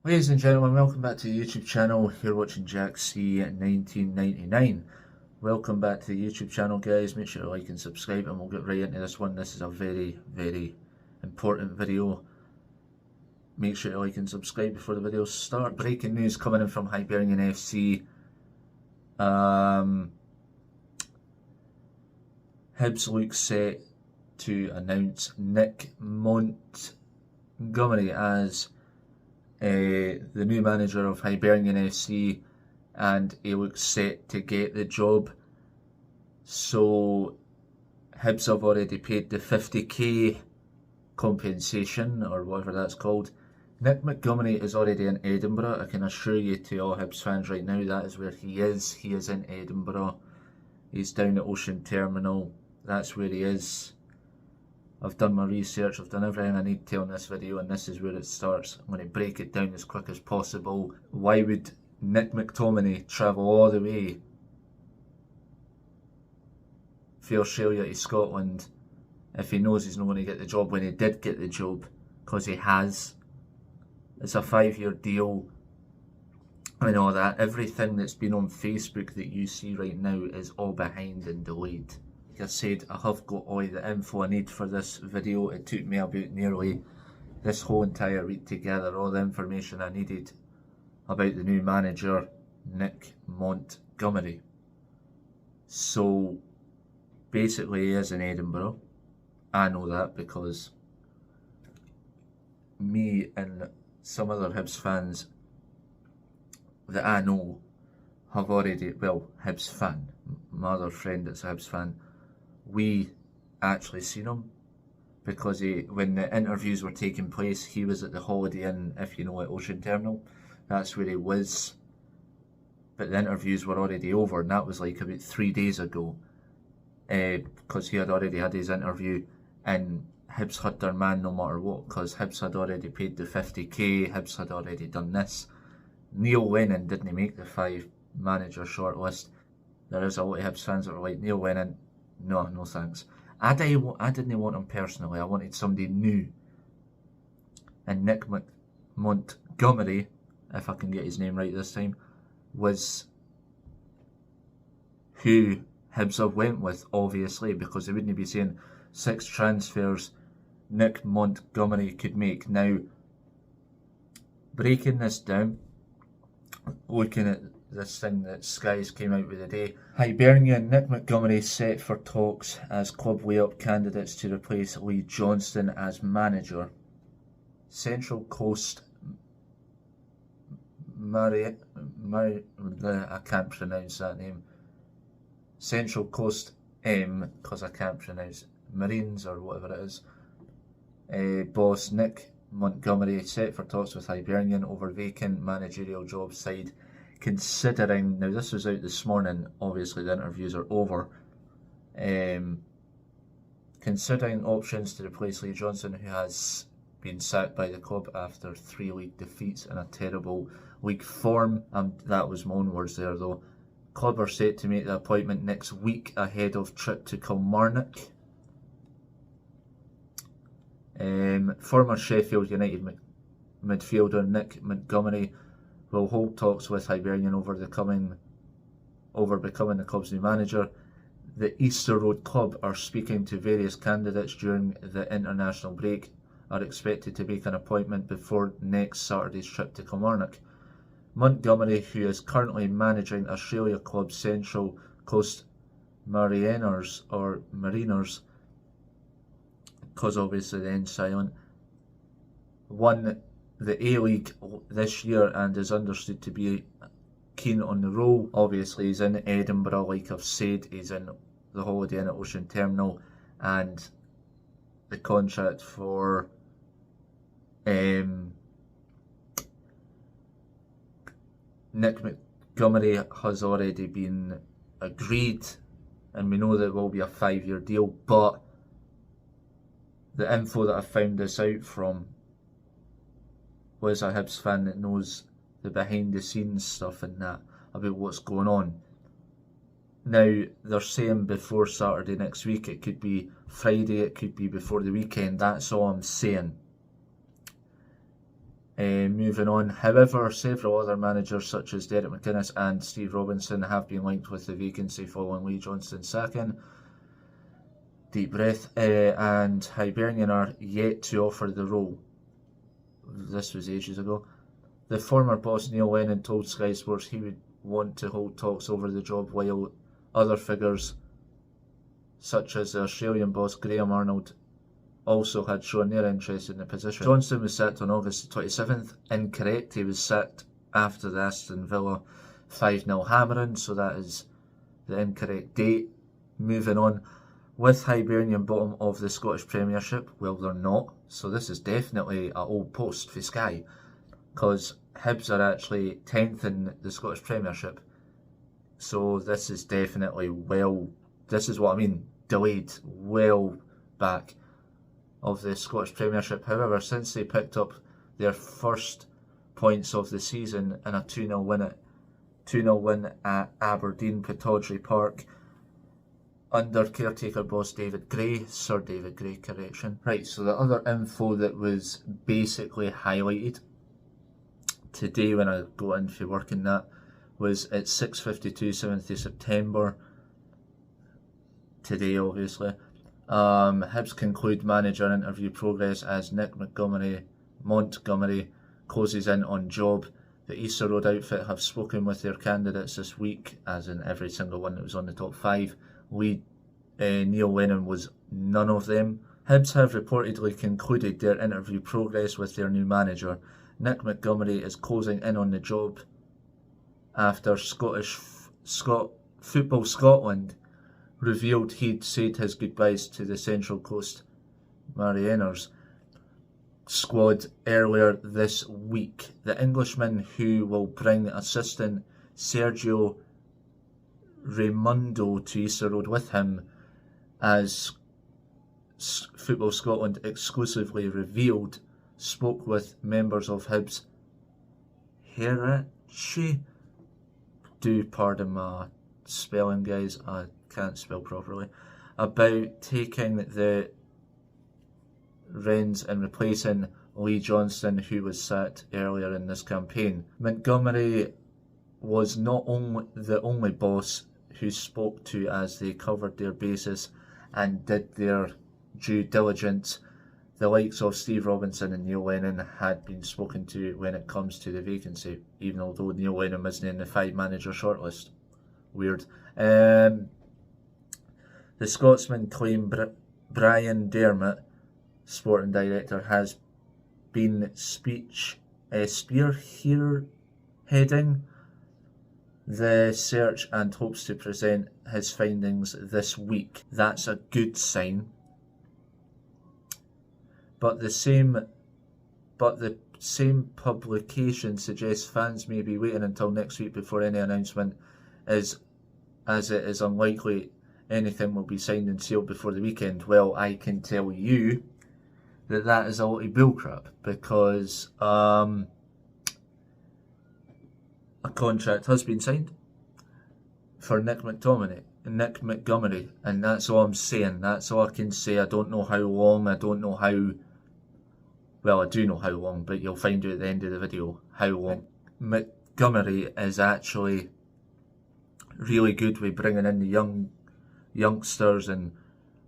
Ladies and gentlemen, welcome back to the YouTube channel. You're watching Jack C 1999. Welcome back to the YouTube channel, guys. Make sure to like and subscribe, and we'll get right into this one. This is a very, very important video. Make sure to like and subscribe before the videos start. Breaking news coming in from Hibernian FC. Hibs looks set to announce Nick Montgomery as the new manager of Hibernian FC, and he looks set to get the job. So Hibs have already paid the 50k compensation, or whatever that's called. Nick Montgomery is already in Edinburgh. I can assure you, to all Hibs fans right now, that is where he is. He is in Edinburgh. He's down at Ocean Terminal. That's where he is. I've done my research, I've done everything I need to on this video, and this is where it starts. I'm going to break it down as quick as possible. Why would Nick McTominay travel all the way from Australia to Scotland if he knows he's not going to get the job when he did get the job? Because he has. It's a 5-year deal and all that. Everything that's been on Facebook that you see right now is all behind and delayed. Like I said, I have got all the info I need for this video. It took me about nearly this whole entire week to gather all the information I needed about the new manager, Nick Montgomery. So basically he is in Edinburgh. I know that because me and some other Hibs fans that I know have already, well, Hibs fan, my other friend that's a Hibs fan, we actually seen him because when the interviews were taking place, he was at the Holiday Inn, if you know, at Ocean Terminal. That's where he was. But the interviews were already over, and that was like about 3 days ago, because he had already had his interview, and Hibs had their man no matter what, because Hibs had already paid the 50k, Hibs had already done this. Neil Lennon didn't make the 5 manager shortlist. There is a lot of Hibs fans that are like, Neil Lennon, no thanks. I didn't want him personally, I wanted somebody new. And Nick Montgomery, if I can get his name right this time, was who Hibs have went with, obviously, because they wouldn't be saying 6 transfers Nick Montgomery could make. Now, breaking this down, looking at this thing that Skies came out with today, Hibernian Nick Montgomery set for talks as club weigh-up candidates to replace Lee Johnston as manager. Central Coast I can't pronounce that name. Central Coast because I can't pronounce Marines or whatever it is. Boss Nick Montgomery set for talks with Hibernian over vacant managerial job side, considering, now this was out this morning, obviously the interviews are over, considering options to replace Lee Johnson, who has been sacked by the club after 3 league defeats and a terrible league form. That was my own words there though. Club are set to make the appointment next week ahead of trip to Kilmarnock. Former Sheffield United midfielder Nick Montgomery will hold talks with Hibernian over becoming the club's new manager. The Easter Road club are speaking to various candidates during the international break, are expected to make an appointment before next Saturday's trip to Kilmarnock. Montgomery, who is currently managing Australia club Central Coast Mariners, because obviously the end's silent, won the A-League this year and is understood to be keen on the role. Obviously he's in Edinburgh, like I've said, he's in the Holiday Inn at Ocean Terminal, and the contract for Nick Montgomery has already been agreed, and we know that it will be a 5-year deal, but the info that I found this out from was a Hibs fan that knows the behind the scenes stuff and that about what's going on. Now, they're saying before Saturday next week, it could be Friday, it could be before the weekend, that's all I'm saying. Moving on, however, several other managers such as Derek McInnes and Steve Robinson have been linked with the vacancy following Lee Johnston's sacking. Deep breath. And Hibernian are yet to offer the role. This was ages ago. The former boss Neil Lennon told Sky Sports he would want to hold talks over the job, while other figures such as the Australian boss Graham Arnold also had shown their interest in the position. Johnston was sacked on August 27th. Incorrect, he was sacked after the Aston Villa 5-0 hammering, so that is the incorrect date. Moving on, with Hibernian bottom of the Scottish Premiership, well, they're not, so this is definitely an old post for Sky, because Hibs are actually 10th in the Scottish Premiership, so this is definitely, well, this is what I mean, delayed well back of the Scottish Premiership. However, since they picked up their first points of the season in a 2-0 win at Aberdeen Pittodrie Park under caretaker boss Sir David Gray, correction. Right, so the other info that was basically highlighted today when I got in for working that was at 6:52, 7th of September, today obviously. Hibs conclude manager interview progress as Nick Montgomery closes in on job. The Easter Road outfit have spoken with their candidates this week, as in every single one that was on the top 5. Neil Lennon was none of them. Hibs have reportedly concluded their interview progress with their new manager. Nick Montgomery is closing in on the job after Football Scotland revealed he'd said his goodbyes to the Central Coast Mariners squad earlier this week. The Englishman, who will bring assistant Sergio Raimundo to Easter Road with him, as Football Scotland exclusively revealed, spoke with members of Hibs hierarchy. Do pardon my spelling, guys, I can't spell properly, about taking the reins and replacing Lee Johnston, who was sacked earlier in this campaign. Montgomery was not only the only boss who spoke to as they covered their bases and did their due diligence. The likes of Steve Robinson and Neil Lennon had been spoken to when it comes to the vacancy, even although Neil Lennon wasn't in the 5-manager shortlist. Weird. The Scotsman claim Brian Dermott, sporting director, has been spearheading the search and hopes to present his findings this week. That's a good sign. But the same publication suggests fans may be waiting until next week before any announcement, as it is unlikely anything will be signed and sealed before the weekend. Well, I can tell you that is a lot of bullcrap, because a contract has been signed for Nick Montgomery, and that's all I'm saying. That's all I can say. I don't know how long, I don't know how, well, I do know how long, but you'll find out at the end of the video how long. Montgomery is actually really good with bringing in the youngsters, and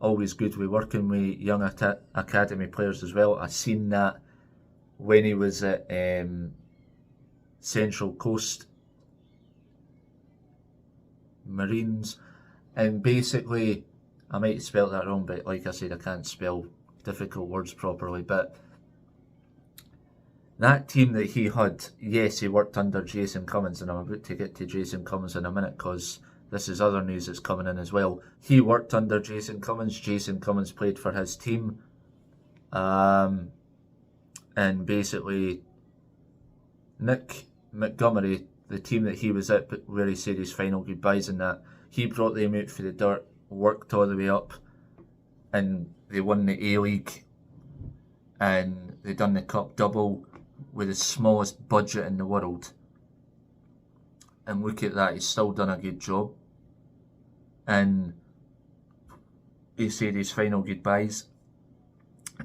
always good with working with young academy players as well. I seen that when he was at Central Coast Marines, and basically, I might have spelt that wrong, but like I said, I can't spell difficult words properly, but that team that he had, yes, he worked under Jason Cummins, and I'm about to get to Jason Cummins in a minute, because this is other news that's coming in as well. He worked under Jason Cummins. Jason Cummins played for his team. And basically, Nick Montgomery, the team that he was at, where he said his final goodbyes and that, he brought them out for the dirt, worked all the way up, and they won the A-League, and they done the Cup double with the smallest budget in the world. And look at that, he's still done a good job. And he said his final goodbyes.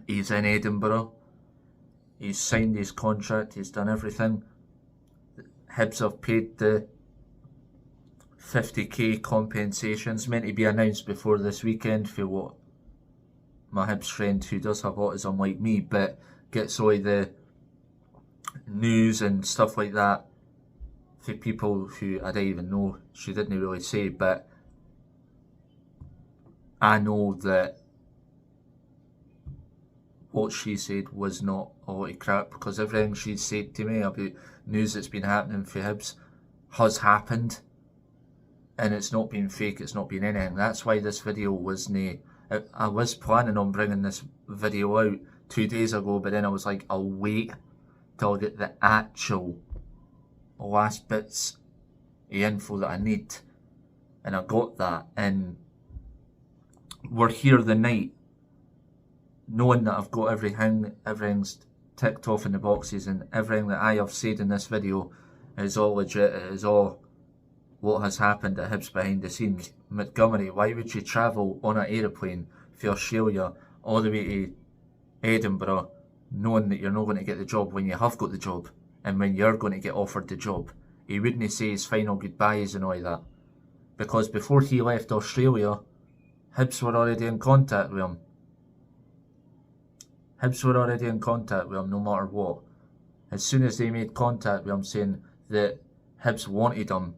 He's in Edinburgh. He's signed his contract, he's done everything. Hibs have paid the 50k compensations, meant to be announced before this weekend for what my Hibs friend who does have autism like me, but gets all the news and stuff like that for people who I don't even know. She didn't really say, but I know that what she said was not a lot of crap, because everything she said to me about news that's been happening for Hibs has happened, and it's not been fake, it's not been anything. That's why this video wasn't... I was planning on bringing this video out 2 days ago, but then I was like, I'll wait till I get the actual last bits of info that I need, and I got that, and we're here the night knowing that I've got everything's ticked off in the boxes, and everything that I have said in this video is all legit. It is all what has happened at Hibs behind the scenes. Montgomery, why would you travel on an aeroplane for Australia all the way to Edinburgh knowing that you're not going to get the job when you have got the job, and when you're going to get offered the job? He wouldn't say his final goodbyes and all that, because before he left Australia, Hibs were already in contact with him. Hibs were already in contact with him no matter what. As soon as they made contact with him saying that Hibs wanted him,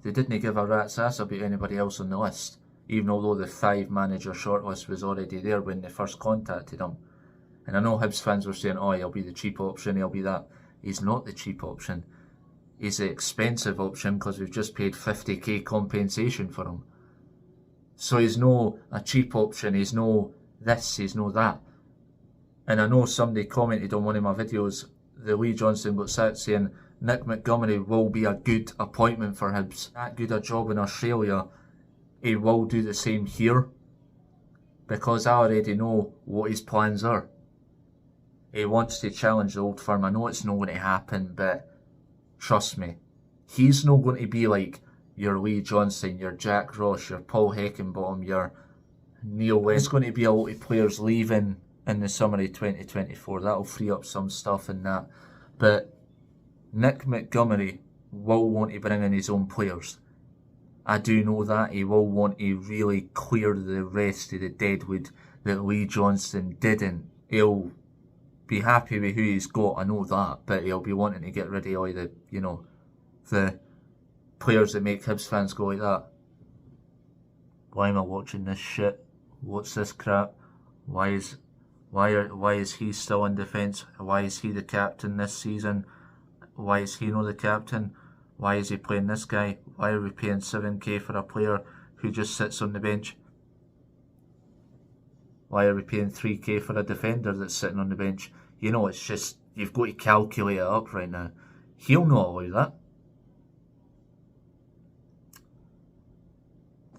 they didn't give a rat's ass about anybody else on the list, even although the 5-manager shortlist was already there when they first contacted him. And I know Hibs fans were saying, oh, he'll be the cheap option, he'll be that. He's not the cheap option. He's the expensive option, because we've just paid 50k compensation for him. So he's no a cheap option, he's no this, he's no that. And I know somebody commented on one of my videos, the Lee Johnson got sacked, saying Nick Montgomery will be a good appointment for Hibs. That good a job in Australia, he will do the same here, because I already know what his plans are. He wants to challenge the old firm. I know it's not going to happen, but trust me, he's not going to be like your Lee Johnson, your Jack Ross, your Paul Heckingbottom, your Neil West. There's going to be a lot of players leaving in the summer of 2024. That'll free up some stuff and that. But Nick Montgomery will want to bring in his own players. I do know that. He will want to really clear the rest of the deadwood that Lee Johnson didn't. He'll be happy with who he's got, I know that, but he'll be wanting to get rid of all the, you know, the players that make Hibs fans go like that. Why am I watching this shit? What's this crap? Why is he still in defence? Why is he the captain this season? Why is he not the captain? Why is he playing this guy? Why are we paying 7k for a player who just sits on the bench? Why are we paying 3k for a defender that's sitting on the bench? You know, it's just, you've got to calculate it up right now. He'll not allow that.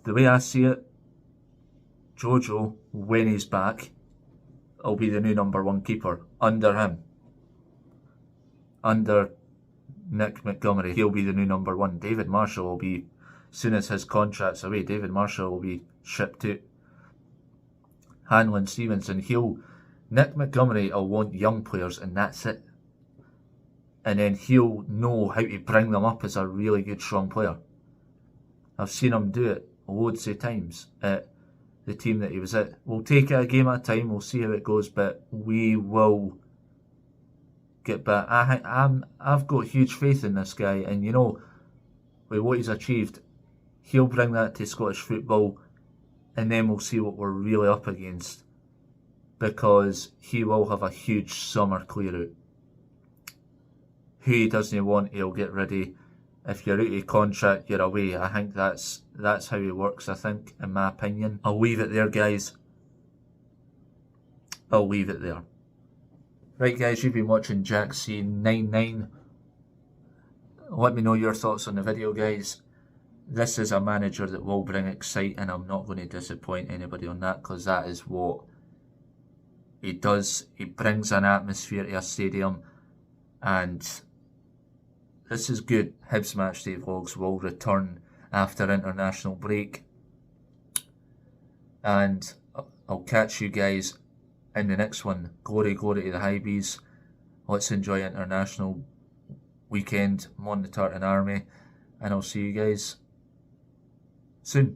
The way I see it, Jojo, when he's back, will be the new #1 keeper under him. Under Nick Montgomery, he'll be the new #1. David Marshall will be, as soon as his contract's away, David Marshall will be shipped out. Hanlon Stevenson, Nick Montgomery will want young players, and that's it. And then he'll know how to bring them up as a really good, strong player. I've seen him do it loads of times at the team that he was at. We'll take it a game at a time, we'll see how it goes, but we will get back. I've got huge faith in this guy, and you know, with what he's achieved, he'll bring that to Scottish football, and then we'll see what we're really up against, because he will have a huge summer clear out. Who he doesn't want, he'll get ready. If you're out of contract, you're away. I think that's how he works, I think, in my opinion. I'll leave it there, guys. I'll leave it there. Right, guys, you've been watching Jack C99. Let me know your thoughts on the video, guys. This is a manager that will bring excitement. I'm not going to disappoint anybody on that, because that is what he does. He brings an atmosphere to a stadium, and this is good. Hibs Matchday Vlogs will return after international break, and I'll catch you guys in the next one. Glory to the Hibs. Let's enjoy international weekend, Monitor and Army, and I'll see you guys soon.